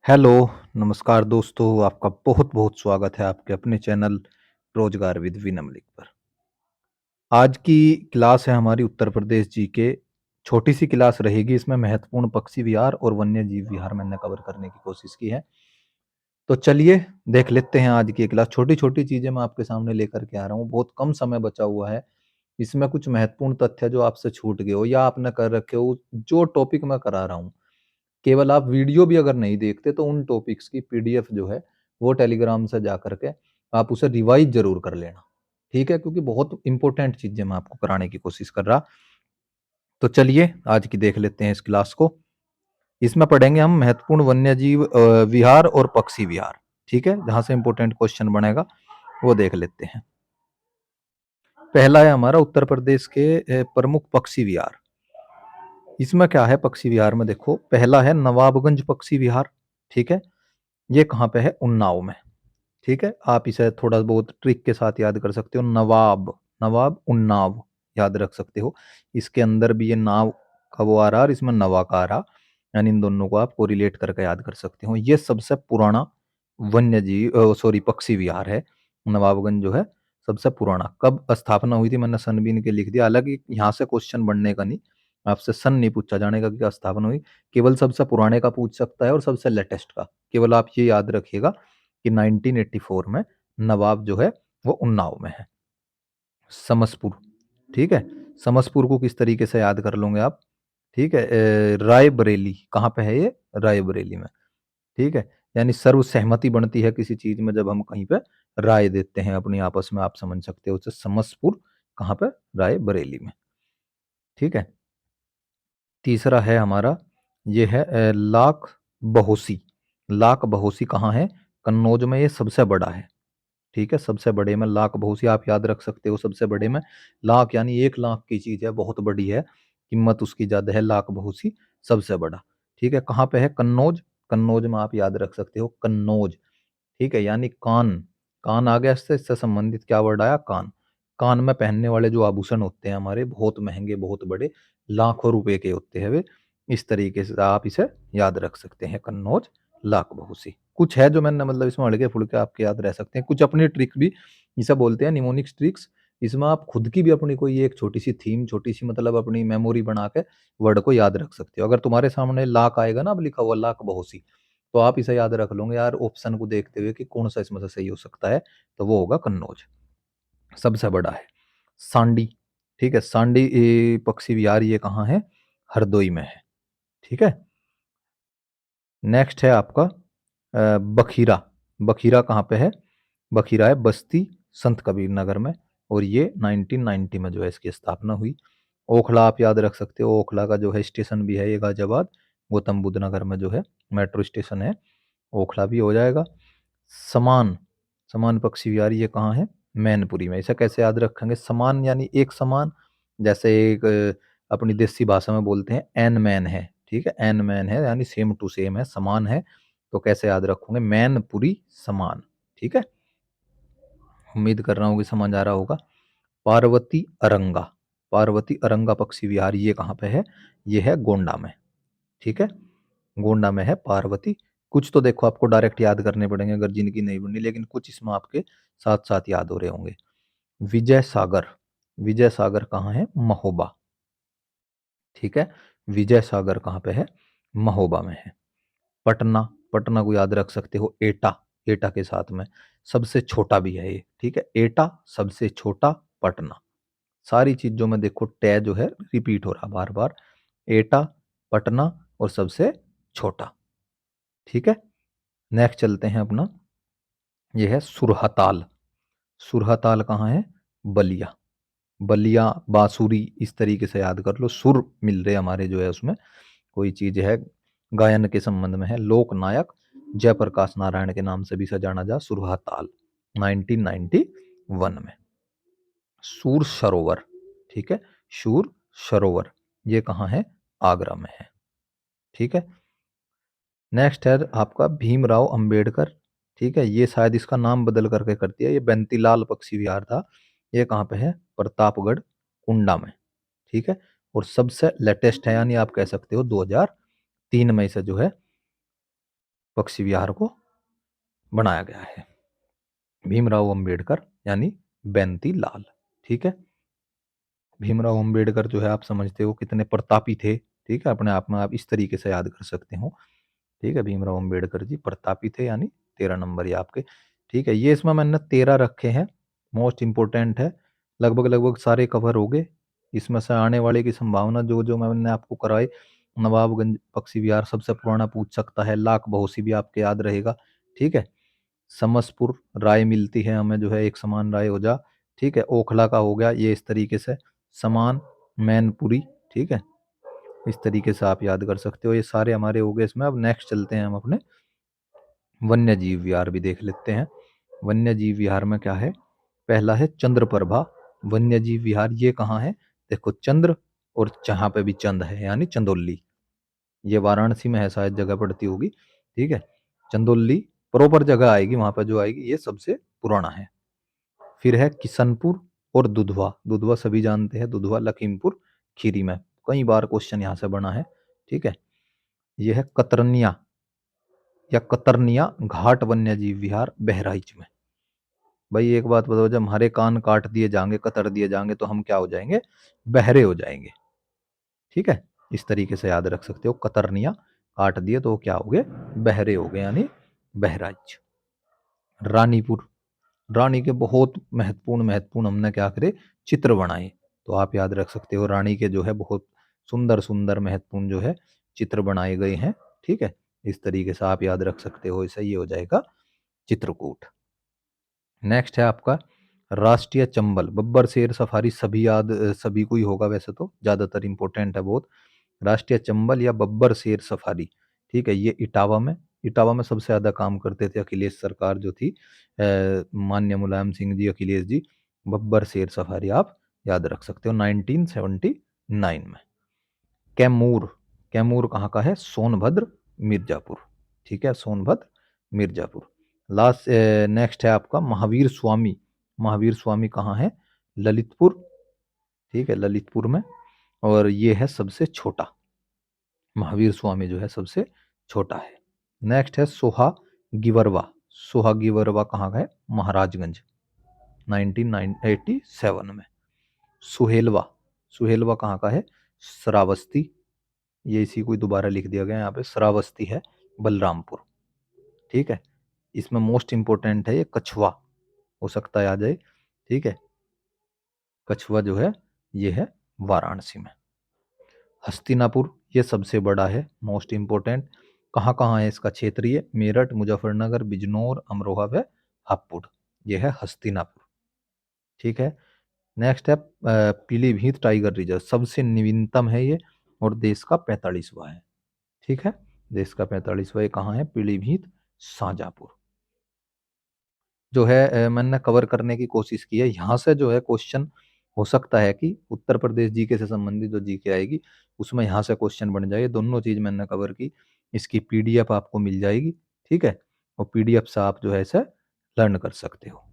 Hello, नमस्कार दोस्तों, आपका बहुत-बहुत स्वागत है आपके अपने चैनल रोजगार विद विनम्र पर। आज की क्लास है हमारी उत्तर प्रदेश जीके। छोटी-सी क्लास रहेगी, इसमें महत्वपूर्ण पक्षी विहार और वन्य जीव विहार मैंने कवर करने की कोशिश की है। तो चलिए देख लेते हैं आज की क्लास। छोटी-छोटी चीज़ें मैं आपके सामने लेकर के आ रहा हूँ, बहुत कम समय बचा हुआ है। इसमें कुछ महत्वपूर्ण तथ्य जो आपसे छूट गए हो या आपने कर रखे हो, जो टॉपिक मैं करा रहा हूँ, केवल आप वीडियो भी अगर नहीं देखते तो उन टॉपिक्स की पीडीएफ जो है वो टेलीग्राम से जा करके आप उसे रिवाइज जरूर कर लेना। ठीक है, क्योंकि बहुत इंपॉर्टेंट चीजें मैं आपको कराने की कोशिश कर रहा। तो चलिए आज की देख लेते हैं इस क्लास को। इसमें पढ़ेंगे हम महत्वपूर्ण वन्य जीव विहार और पक्षी विहार। ठीक है, जहां से इंपॉर्टेंट क्वेश्चन बनेगा वो देख लेते हैं। पहला है हमारा उत्तर प्रदेश के प्रमुख पक्षी विहार। इसमें क्या है पक्षी विहार में, देखो पहला है नवाबगंज पक्षी विहार। ठीक है, ये कहाँ पे है? उन्नाव में। ठीक है, आप इसे थोड़ा बहुत ट्रिक के साथ याद कर सकते हो। नवाब, नवाब उन्नाव याद रख सकते हो। इसके अंदर भी ये नाव का वो आ रहा और इसमें नवा का आ रहा, यानी इन दोनों को आप कोरिलेट करके याद कर सकते हो। ये सबसे पुराना वन्य जीव सॉरी पक्षी विहार है। नवाबगंज जो है सबसे पुराना। कब स्थापना हुई थी मैंने सन बीन के लिख दिया, हालांकि यहाँ से क्वेश्चन बनने का नहीं, आपसे सन नहीं पूछा जाने का कि स्थापना हुई। केवल सबसे पुराने का पूछ सकता है और सबसे लेटेस्ट का। केवल आप ये याद रखिएगा कि 1984 में नवाब जो है वो उन्नाव में है। समसपुर, ठीक है, समसपुर को किस तरीके से याद कर लोगे आप? ठीक है, रायबरेली कहाँ पे है ये? रायबरेली में। ठीक है, यानी सर्व सहमति बनती है किसी चीज में जब हम कहीं पे राय देते हैं अपनी आपस में, आप समझ सकते हो उसे। समसपुर कहाँ पे? रायबरेली में। ठीक है, तीसरा है हमारा, ये है लाख बहोसी। लाख बहोसी कहाँ है? कन्नौज में। ये सबसे बड़ा है। ठीक है, सबसे बड़े में लाख बहोसी आप याद रख सकते हो। सबसे बड़े में लाख यानी 1 लाख की चीज है, बहुत बड़ी है, कीमत उसकी ज्यादा है। लाख बहोसी सबसे बड़ा। ठीक है, कहाँ पे है? कन्नौज। कन्नौज में आप याद रख सकते हो कन्नौज। ठीक है, यानी कान। कान आ गया, इससे संबंधित क्या वर्ड आया? कान। कान में पहनने वाले जो आभूषण होते हैं हमारे, बहुत महंगे बहुत बड़े, लाखों रुपए के होते हैं वे। इस तरीके से आप इसे याद रख सकते हैं, कन्नौज लाख बहोसी। कुछ है जो मैंने मतलब इसमें हल्के फुल्के आपके याद रह सकते हैं। कुछ अपनी ट्रिक भी, इसे बोलते हैं निमोनिक्स ट्रिक्स। इसमें आप खुद की भी अपनी कोई एक छोटी सी थीम, छोटी सी मतलब अपनी मेमोरी बना के वर्ड को याद रख सकते हो। अगर तुम्हारे सामने लाख आएगा ना, अब लिखा हुआ लाख बहोसी, तो आप इसे याद रख लोगे यार ऑप्शन को देखते हुए कि कौन सा इसमें से सही हो सकता है, तो वो होगा कन्नौज। सबसे बड़ा है। सांडी, ठीक है, सांडी पक्षी विहार ये कहाँ है? हरदोई में है। ठीक है, नेक्स्ट है आपका बखीरा। बखीरा कहाँ पे है? बखीरा है बस्ती संत कबीर नगर में, और ये 1990 में जो है इसकी स्थापना हुई। ओखला आप याद रख सकते हो। ओखला का जो है स्टेशन भी है ये गाजियाबाद, गौतम बुद्ध नगर में जो है मेट्रो स्टेशन है। ओखला भी हो जाएगा। समान, समान पक्षी विहार ये कहाँ है? मैनपुरी में। इसे कैसे याद रखेंगे? समान यानी एक समान, जैसे एक अपनी देसी भाषा में बोलते हैं एन मैन है। ठीक है, एन मैन है यानी सेम टू सेम है, समान है। तो कैसे याद रखोगे? मैनपुरी समान। ठीक है, उम्मीद कर रहा हूँ कि समझ आ रहा होगा। पार्वती अरंगा, पार्वती अरंगा पक्षी विहार ये कहाँ पे है? ये है गोंडा में। ठीक है, गोंडा में है पार्वती। कुछ तो देखो आपको डायरेक्ट याद करने पड़ेंगे अगर जिनकी नहीं बननी, लेकिन कुछ इसमें आपके साथ साथ याद हो रहे होंगे। विजय सागर, विजय सागर कहाँ है? महोबा। ठीक है, विजय सागर कहाँ पे है? महोबा में है। पटना, पटना को याद रख सकते हो एटा, एटा के साथ में। सबसे छोटा भी है ये। ठीक है, एटा सबसे छोटा, पटना। सारी चीजों में देखो टै जो है रिपीट हो रहा बार बार। एटा, पटना और सबसे छोटा। ठीक है, नेक्स्ट चलते हैं अपना, ये है सुरहताल। सुरहताल कहाँ है? बलिया। बलिया बांसुरी इस तरीके से याद कर लो। सुर मिल रहे हमारे जो है उसमें, कोई चीज है गायन के संबंध में है। लोक नायक जयप्रकाश नारायण के नाम से भी इसे जाना जा। सुरहताल 1991 में। सूर सरोवर, ठीक है, सूर सरोवर ये कहाँ है? आगरा में है। ठीक है, नेक्स्ट है आपका भीमराव अंबेडकर। ठीक है, ये शायद इसका नाम बदल करके कर दिया, ये बंतीलाल पक्षी विहार था। ये कहाँ पे है? प्रतापगढ़ कुंडा में। ठीक है, और सबसे लेटेस्ट है, यानी आप कह सकते हो 2003 में इसे जो है पक्षी विहार को बनाया गया है? भीमराव अंबेडकर यानी बेंती लाल। ठीक है, भीमराव अंबेडकर जो है आप समझते हो कितने प्रतापी थे। ठीक है, अपने आप में आप इस तरीके से याद कर सकते हो। ठीक है, भीमराव अंबेडकर जी प्रतापी थे, यानी 13 नंबर ये आपके। ठीक है, ये इसमें मैंने 13 रखे हैं, मोस्ट इंपोर्टेंट है। लगभग लगभग सारे कवर हो गए। इसमें से आने वाले की संभावना जो जो मैंने आपको कराए, नवाबगंज पक्षी विहार सबसे पुराना पूछ सकता है, लाख बहोसी भी आपके याद रहेगा। ठीक है, समसपुर राय मिलती है हमें जो है, एक समान राय हो जा। ठीक है, ओखला का हो गया ये इस तरीके से, समान मैनपुरी। ठीक है, इस तरीके से आप याद कर सकते हो। ये सारे हमारे हो गए इसमें। अब नेक्स्ट चलते हैं हम अपने वन्य जीव विहार भी देख लेते हैं। वन्य जीव विहार में क्या है? पहला है चंद्रप्रभा वन्य जीव विहार। ये कहाँ है? देखो, चंद्र और जहां पे भी चंद है यानी चंदौली, ये वाराणसी में है शायद, जगह पड़ती होगी। ठीक है, चंदौली प्रॉपर जगह आएगी वहां पर जो आएगी, ये सबसे पुराना है। फिर है किशनपुर और दुधवा। दुधवा सभी जानते हैं, दुधवा लखीमपुर खीरी में, कई बार क्वेश्चन यहाँ से बना है। ठीक है, यह है कतरनिया या कतरनिया घाट वन्य जीव विहार बहराइच में। भाई एक बात बताओ, जब हमारे कान काट दिए जाएंगे, कतर दिए जाएंगे, तो हम क्या हो जाएंगे? बहरे हो जाएंगे। ठीक है, इस तरीके से याद रख सकते हो, कतरनिया काट दिए तो क्या हो गए? बहरे हो गए, यानी बहराइच। रानीपुर, रानी के बहुत महत्वपूर्ण महत्वपूर्ण हमने क्या करे? चित्र बनाए। तो आप याद रख सकते हो, रानी के जो है बहुत सुंदर सुंदर महत्वपूर्ण जो है चित्र बनाए गए हैं। ठीक है, इस तरीके से आप याद रख सकते हो, इसे ये हो जाएगा चित्रकूट। नेक्स्ट है आपका राष्ट्रीय चंबल बब्बर शेर सफारी। सभी याद, सभी को ही होगा वैसे तो, ज्यादातर इंपॉर्टेंट है बहुत। राष्ट्रीय चंबल या बब्बर शेर सफारी। ठीक है, ये इटावा में सबसे ज्यादा काम करते थे अखिलेश सरकार जो थी, माननीय मुलायम सिंह जी, अखिलेश जी। बब्बर शेर सफारी आप याद रख सकते हो 1979 में। कैमूर, कैमूर कहाँ का है? सोनभद्र मिर्जापुर। ठीक है, सोनभद्र मिर्जापुर। लास्ट नेक्स्ट है आपका महावीर स्वामी। महावीर स्वामी कहाँ है? ललितपुर। ठीक है, ललितपुर में। और ये है सबसे छोटा, महावीर स्वामी जो है सबसे छोटा है। नेक्स्ट है सोहा गिवरवा। सोहा गिवरवा कहाँ का है? महाराजगंज 1987 में। सुहेलवा, सुहेलवा कहाँ का है? श्रावस्ती। ये इसी को दोबारा लिख दिया गया यहाँ पे, श्रावस्ती है बलरामपुर। ठीक है, इसमें मोस्ट इंपोर्टेंट है ये कछुआ, हो सकता है आ जाए। ठीक है, कछुआ जो है ये है वाराणसी में। हस्तिनापुर ये सबसे बड़ा है, मोस्ट इंपोर्टेंट। कहाँ कहाँ है इसका? क्षेत्रीय मेरठ, मुजफ्फरनगर, बिजनौर, अमरोहा व हापुड़। ये है हस्तिनापुर। ठीक है, नेक्स्ट है पीलीभीत टाइगर रिजर्व। सबसे नवीनतम है ये और देश का 45वां है। ठीक है, देश का 45वां कहाँ है? पीलीभीत शाहजहाँपुर। जो है मैंने कवर करने की कोशिश की है। यहाँ से जो है क्वेश्चन हो सकता है कि उत्तर प्रदेश जीके से संबंधित जो जीके आएगी उसमें यहाँ से क्वेश्चन बन जाए। दोनों चीज मैंने कवर की, इसकी पीडीएफ आपको मिल जाएगी। ठीक है, और पीडीएफ से आप जो है इसे लर्न कर सकते हो।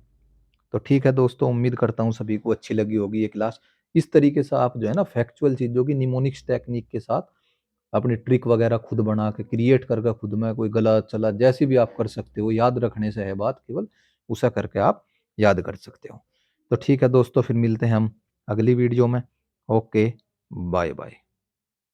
तो ठीक है दोस्तों, उम्मीद करता हूँ सभी को अच्छी लगी होगी ये क्लास। इस तरीके से आप जो है ना फैक्चुअल चीजों की निमोनिक्स टेक्निक के साथ अपनी ट्रिक वगैरह खुद बना के क्रिएट करके खुद में कोई गलत चला जैसी भी आप कर सकते हो। याद रखने से है बात, केवल उसे करके आप याद कर सकते हो। तो ठीक है दोस्तों, फिर मिलते हैं हम अगली वीडियो में। Okay, bye bye.